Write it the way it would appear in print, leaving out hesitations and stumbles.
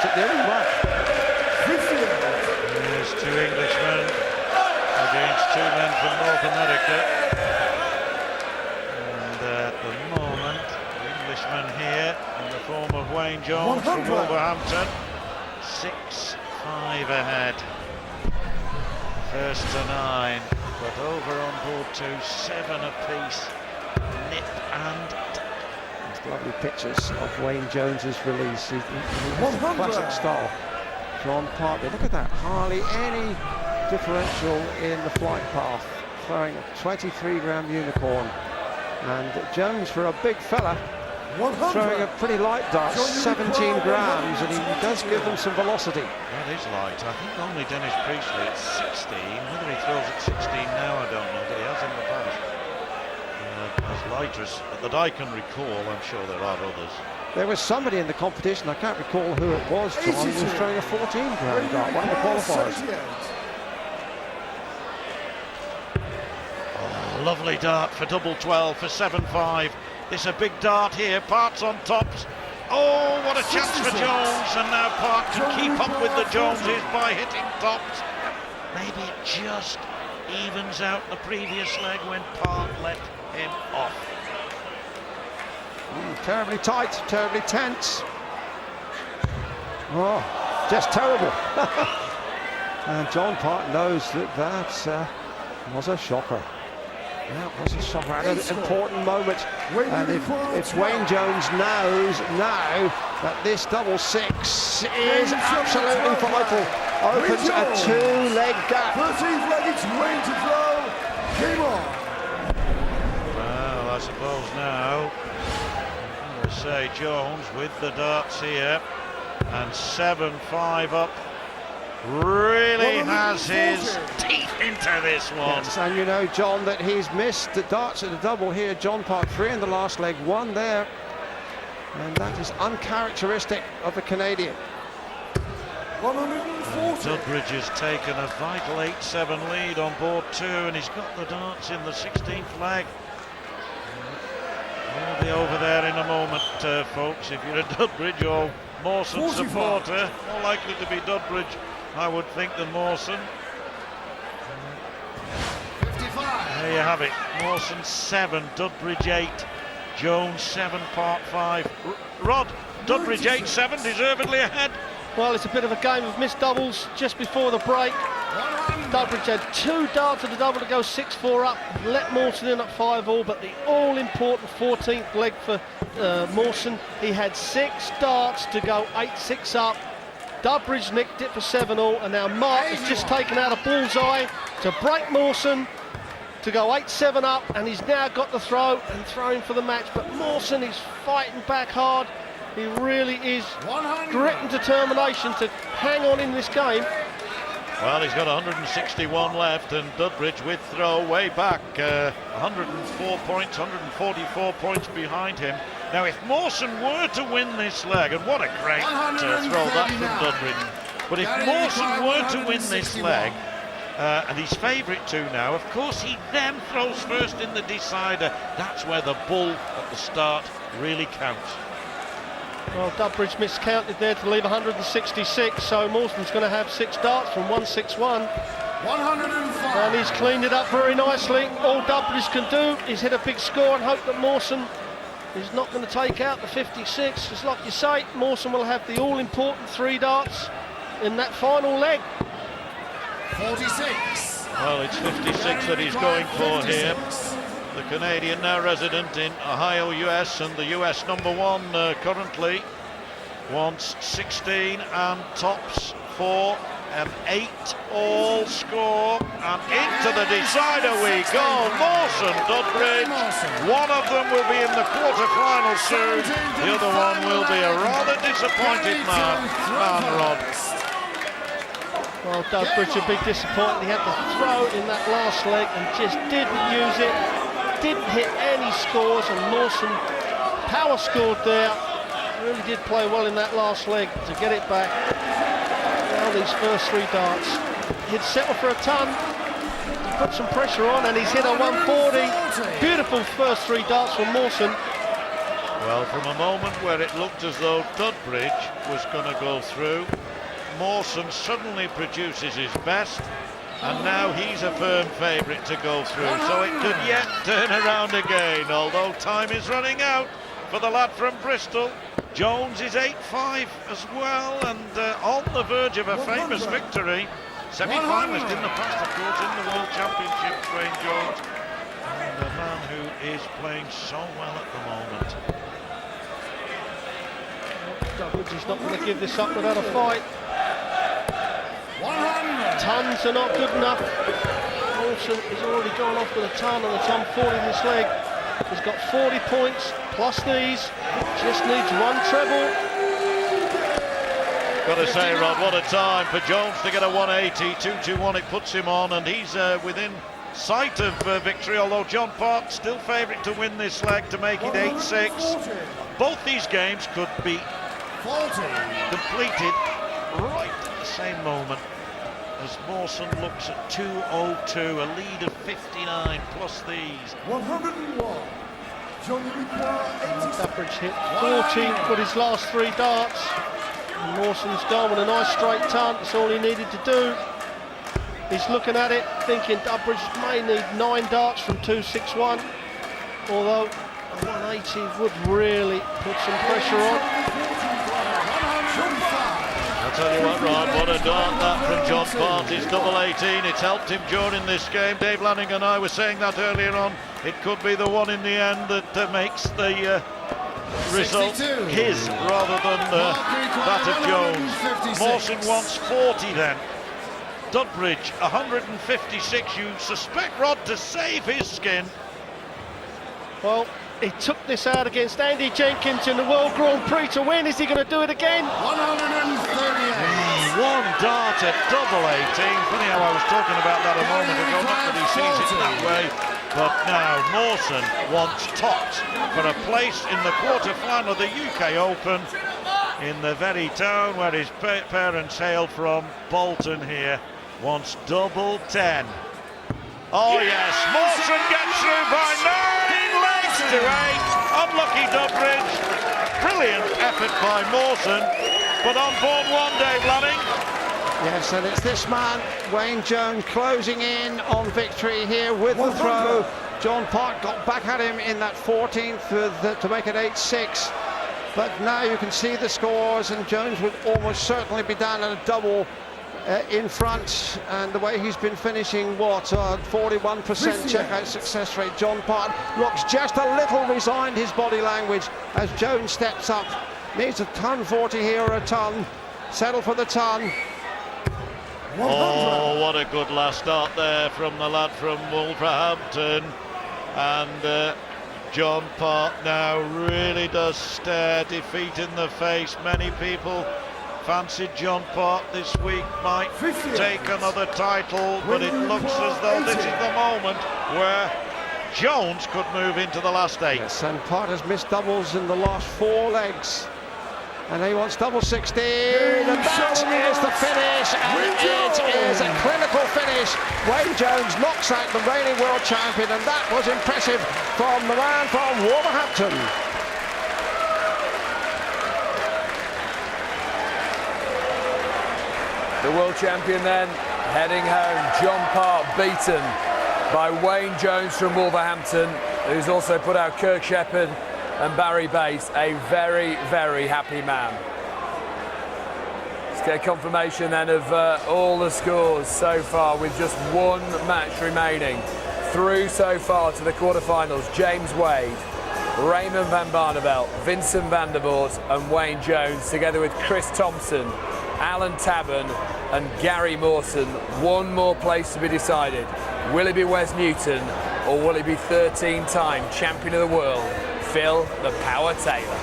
at the end of the match. There's two Englishmen against two men from North America. And at the moment, the Englishman here in the form of Wayne Jones from Wolverhampton, 6-5 ahead. First to 9, but over on board to 7 apiece. Nip and Lovely pictures of Wayne Jones's release. He has a classic style. John Partly, look at that, hardly any differential in the flight path, throwing a 23-gram unicorn. And Jones, for a big fella, throwing a pretty light dart, 17 grams, and he does give them some velocity. That is light. I think only Dennis Priestley at 16. Whether he throws at 16 now, I don't know, but he has in the past. As light as that I can recall, I'm sure there are others. There was somebody in the competition, I can't recall who it was, John, who was throwing a 14-gram dart, one of the qualifiers. Oh, lovely dart for double 12 for 7-5. This a big dart here, Part's on tops. Oh, what a chance for Jones, and now Part can keep up with the Joneses by hitting tops. Maybe it just evens out the previous leg when Part let him off. Terribly tight, terribly tense. Oh, just terrible. And John Part knows that was a shocker. That was a shocker at an important moment. And if Wayne Jones knows now that this double 6 is absolutely vital, opens a 2-leg gap. 13th leg, it's Wayne to throw. Game on. Well, I suppose now, I'm going to say Jones with the darts here, and 7-5 up, really has his teeth into this one. Yes, and you know, John, that he's missed the darts at the double here. John Part 3 in the last leg, 1 there, and that is uncharacteristic of the Canadian. 140. Dudbridge has taken a vital 8-7 lead on board 2, and he's got the darts in the 16th leg. We'll be over there in a moment, folks. If you're a Dudbridge or Mawson supporter, more likely to be Dudbridge, I would think, than Mawson. 55. There you have it. Mawson 7, Dudbridge 8, Jones 7, Part 5. Rod, Dudbridge 8-7, deservedly ahead. Well, it's a bit of a game of missed doubles just before the break. Dudbridge had 2 darts at the double to go 6-4 up, let Mawson in at 5-all, but the all-important 14th leg for Mawson, he had 6 darts to go 8-6 up. Dudbridge nicked it for 7-all, and now Mark has just taken out a bullseye to break Mawson to go 8-7 up, and he's now got the throw and throwing for the match, but Mawson is fighting back hard. He really is grit and determination to hang on in this game. Well, he's got 161 left, and Dudbridge with throw way back, 104 points, 144 points behind him. Now, if Mawson were to win this leg, and what a great throw that from Dudbridge, but if Mawson were to win this leg, and he's favourite to now, of course he then throws first in the decider. That's where the bull at the start really counts. Well, Dudbridge miscounted there to leave 166, so Mawson's going to have 6 darts from 161. 105. And he's cleaned it up very nicely. All Dudbridge can do is hit a big score and hope that Mawson is not going to take out the 56. As like you say, Mawson will have the all-important 3 darts in that final leg. 46. Well, it's 56 that he's going for here. The Canadian now resident in Ohio, US, and the US #1 currently wants 16 and tops for an 8-all score, and into the decider we go. Mawson, Dudbridge, one of them will be in the quarter-final soon, the other one will be a rather disappointed man, Rod. Well, Dudbridge would be disappointed. He had the throw in that last leg and just didn't use it. Didn't hit any scores, and Mawson power scored there. Really did play well in that last leg to get it back. Now these first 3 darts. He'd settle for a ton, put some pressure on, and he's hit a 140. Beautiful first 3 darts from Mawson. Well, from a moment where it looked as though Dudbridge was going to go through, Mawson suddenly produces his best, and now he's a firm favourite to go through, so it could yet turn around again, although time is running out for the lad from Bristol. Jones is 8-5 as well, and on the verge of a famous victory. Semi-finalist in the past, of course, in the World Championships, Wayne Jones, and a man who is playing so well at the moment. Dudbridge is not going to give this up without a fight. 100. Tons are not good enough. Mawson has already gone off with a ton and a ton 40 in this leg. He's got 40 points plus these. Just needs one treble. Got to say, Rod, what a time for Jones to get a 180, 2-2-1. It puts him on, and he's within sight of victory, although John Park still favourite to win this leg to make it 8-6. Both these games could be completed right at the same moment as Mawson looks at 2-0-2, a lead of 59 plus these. 101. Dudbridge hit 40 with his last 3 darts. And Mawson's gone with a nice straight ton. That's all he needed to do. He's looking at it, thinking Dudbridge may need 9 darts from 261, although a 180 would really put some pressure on. I'll tell you what, Rod, what a dart that from John Part. It's double 18. It's helped him during this game. Dave Lanning and I were saying that earlier on. It could be the one in the end that makes the result 62. his rather than that of Jones. Mawson wants 40 then. Dudbridge 156. You suspect Rod to save his skin. Well, he took this out against Andy Jenkins in the World Grand Prix to win. Is he going to do it again? 138. One dart at double 18. Funny how I was talking about that a moment ago. Not that he sees it that way, but now Mawson wants tops for a place in the quarter-final of the UK Open in the very town where his parents hail from. Bolton here wants double 10. Oh yes, Mawson gets through by 9 legs to 8. Unlucky Dudbridge. Brilliant effort by Mawson, but on board one, Dave Lanning. Yes, and it's this man, Wayne Jones, closing in on victory here with the throw. John Park got back at him in that 14th to make it 8-6. But now you can see the scores, and Jones would almost certainly be down at a double in front, and the way he's been finishing, 41% checkout success rate. John Park looks just a little resigned, his body language, as Jones steps up. Needs a ton 40 here, or a ton. Settle for the ton. Oh, what a good last start there from the lad from Wolverhampton. And John Park now really does stare defeat in the face. Many people fancied John Park this week might take another title, but it looks as though this is the moment where Jones could move into the last 8. Yes, and Park has missed doubles in the last 4 legs. And he wants double 16, and that is the finish, and it is a clinical finish. Wayne Jones knocks out the reigning world champion, and that was impressive from the man from Wolverhampton. The world champion then heading home. John Park beaten by Wayne Jones from Wolverhampton, who's also put out Kirk Shepherd and Barry Bates. A very, very happy man. Let's get confirmation then of all the scores so far, with just one match remaining. Through so far to the quarterfinals, James Wade, Raymond van Barneveld, Vincent van der Voort and Wayne Jones, together with Chris Thompson, Alan Tabern and Gary Mawson. One more place to be decided. Will it be Wes Newton, or will it be 13-time champion of the world, Phil the Power Taylor?